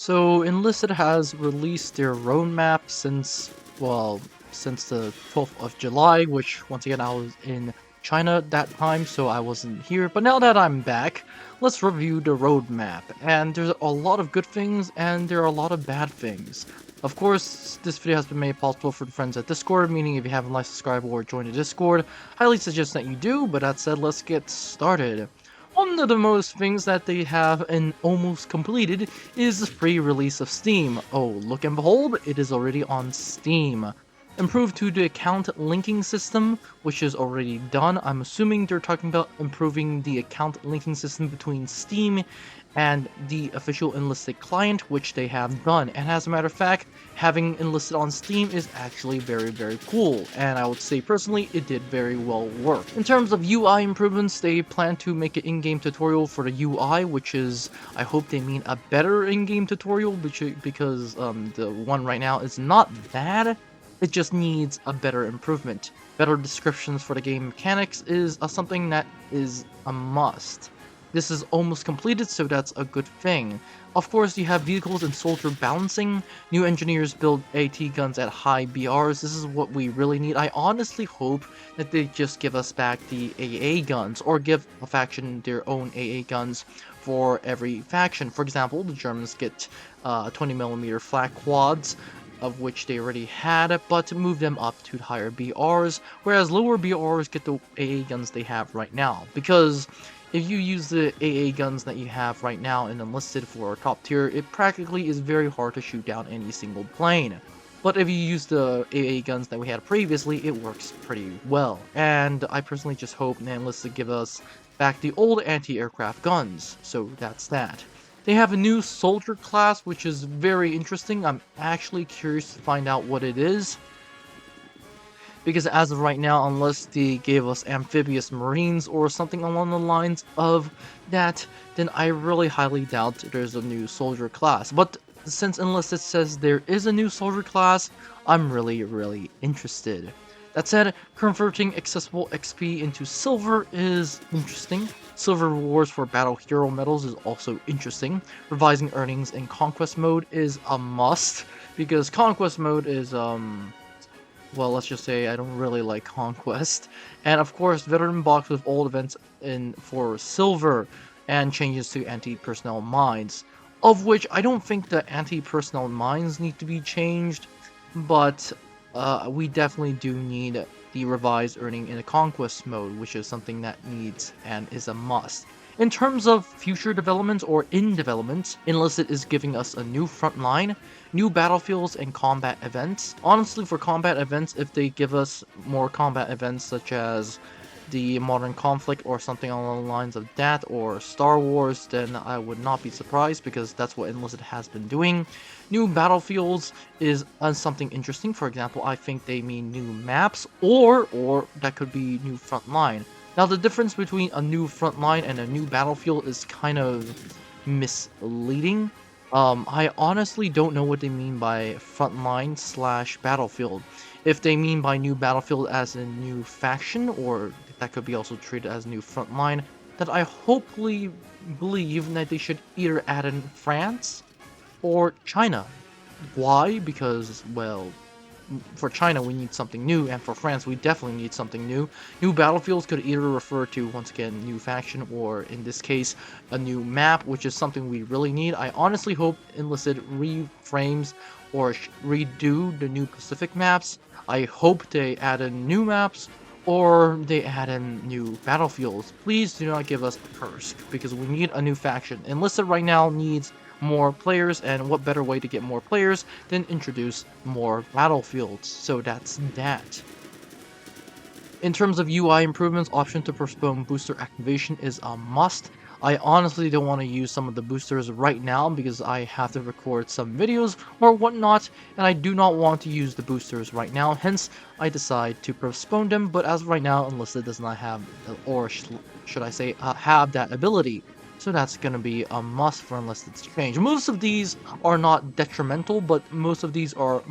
So Enlisted has released their roadmap since the 12th of July, which once again I was in China at that time, so I wasn't here. But now that I'm back, let's review the roadmap. And there's a lot of good things, and there are a lot of bad things. Of course, this video has been made possible for the friends at Discord, meaning if you haven't liked, subscribe, or joined the Discord, highly suggest that you do. But that said, let's get started. One of the most things that they have and almost completed is the free release of Steam. Oh, look and behold, it is already on Steam. Improved to the account linking system, which is already done. I'm assuming they're talking about improving the account linking system between Steam and the official Enlisted client, which they have done. And as a matter of fact, having Enlisted on Steam is actually very cool, and I would say personally it did very well work. In terms of UI improvements, they plan to make an in-game tutorial for the UI, which is, I hope they mean a better in-game tutorial, because the one right now is not bad. It just needs a better improvement. Better descriptions for the game mechanics is something that is a must. This is almost completed, so that's a good thing. Of course, you have vehicles and soldier balancing. New engineers build AT guns at high BRs. This is what we really need. I honestly hope that they just give us back the AA guns, or give a faction their own AA guns for every faction. For example, the Germans get 20mm flak quads, of which they already had, but move them up to higher BRs, whereas lower BRs get the AA guns they have right now. Because if you use the AA guns that you have right now in Enlisted for top tier, it practically is very hard to shoot down any single plane. But if you use the AA guns that we had previously, it works pretty well. And I personally just hope the Enlisted give us back the old anti-aircraft guns, so that's that. They have a new soldier class, which is very interesting. I'm actually curious to find out what it is, because as of right now, unless they gave us amphibious marines or something along the lines of that, then I really highly doubt there's a new soldier class. But since Enlisted says there is a new soldier class, I'm really interested. That said, converting accessible XP into silver is interesting. Silver rewards for battle hero medals is also interesting. Revising earnings in conquest mode is a must, because conquest mode is well, let's just say I don't really like Conquest. And of course, Veteran Box with old events for Silver, and changes to anti-personnel mines. Of which I don't think the anti-personnel mines need to be changed, but we definitely do need the revised earning in a Conquest mode, which is something that needs and is a must. In terms of future developments or in development, Enlisted is giving us a new front line, new battlefields, and combat events. Honestly, for combat events, if they give us more combat events such as the Modern Conflict or something along the lines of that, or Star Wars, then I would not be surprised, because that's what Enlisted has been doing. New battlefields is something interesting. For example, I think they mean new maps, or that could be new front line. Now, the difference between a new front line and a new battlefield is kind of misleading. I honestly don't know what they mean by front line / battlefield. If they mean by new battlefield as a new faction, or if that could be also treated as new front line, then I hopefully believe that they should either add in France or China. Why? Because, well, for China we need something new, and for France we definitely need something new. New battlefields could either refer to, once again, new faction, or in this case, a new map, which is something we really need. I honestly hope Enlisted reframes or redo the new Pacific maps. I hope they add in new maps, or they add in new battlefields. Please do not give us Kursk, because we need a new faction. Enlisted right now needs more players, and what better way to get more players than introduce more battlefields? So that's that. In terms of UI improvements, option to postpone booster activation is a must. I honestly don't want to use some of the boosters right now, because I have to record some videos or whatnot, and I do not want to use the boosters right now, hence I decide to postpone them. But as of right now, Enlisted does not have, or should I say, have that ability. So that's going to be a must for Enlisted to change. Most of these are not detrimental, but most of these are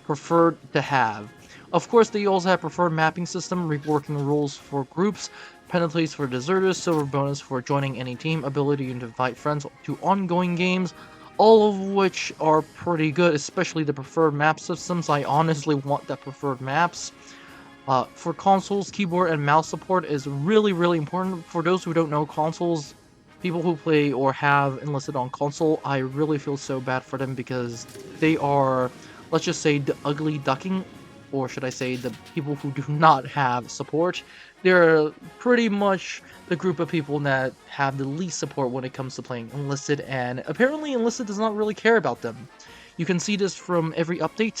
preferred to have. Of course, they also have preferred mapping system, reworking rules for groups, penalties for deserters, silver bonus for joining any team, ability to invite friends to ongoing games. all of which are pretty good, especially the preferred map systems. I honestly want the preferred maps. For consoles, keyboard and mouse support is really, really important. For those who don't know consoles, people who play or have enlisted on console, I really feel so bad for them because they are, let's just say, the ugly ducking, or should I say, the people who do not have support. They're pretty much the group of people that have the least support when it comes to playing enlisted, and apparently enlisted does not really care about them. You can see this from every update.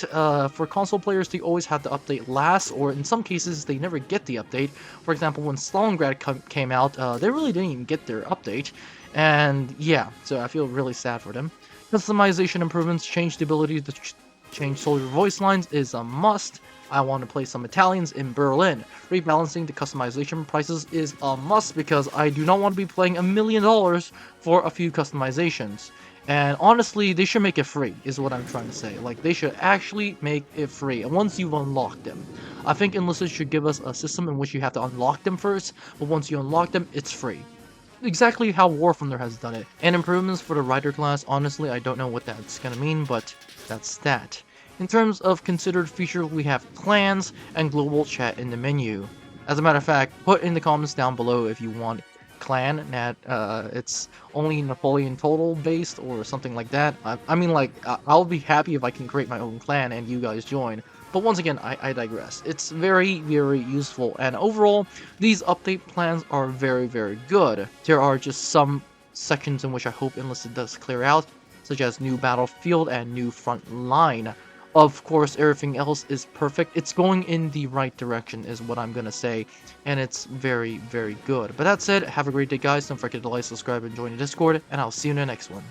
For console players, they always have the update last, or in some cases, they never get the update. For example, when Stalingrad came out, they really didn't even get their update. And yeah, so I feel really sad for them. Customization improvements, change the ability to change soldier voice lines is a must. I want to play some Italians in Berlin. Rebalancing the customization prices is a must because I do not want to be playing $1,000,000 for a few customizations. And honestly, they should make it free, is what I'm trying to say. Like, they should actually make it free, and once you've unlocked them. I think Enlisted should give us a system in which you have to unlock them first, but once you unlock them, it's free. Exactly how War Thunder has done it. And improvements for the Rider class, honestly, I don't know what that's gonna mean, but that's that. In terms of considered features, we have clans and global chat in the menu. As a matter of fact, put in the comments down below if you want clan that it's only Napoleon total based or something like that. I mean, like, I'll be happy if I can create my own clan and you guys join. But once again, I digress. It's very, very useful, and overall, these update plans are very, very good. There are just some sections in which I hope Enlisted does clear out, such as new battlefield and new front line. Of course, everything else is perfect. It's going in the right direction is what I'm gonna say, and it's very, very good. But that said, have a great day, guys. Don't forget to like, subscribe, and join the Discord, and I'll see you in the next one.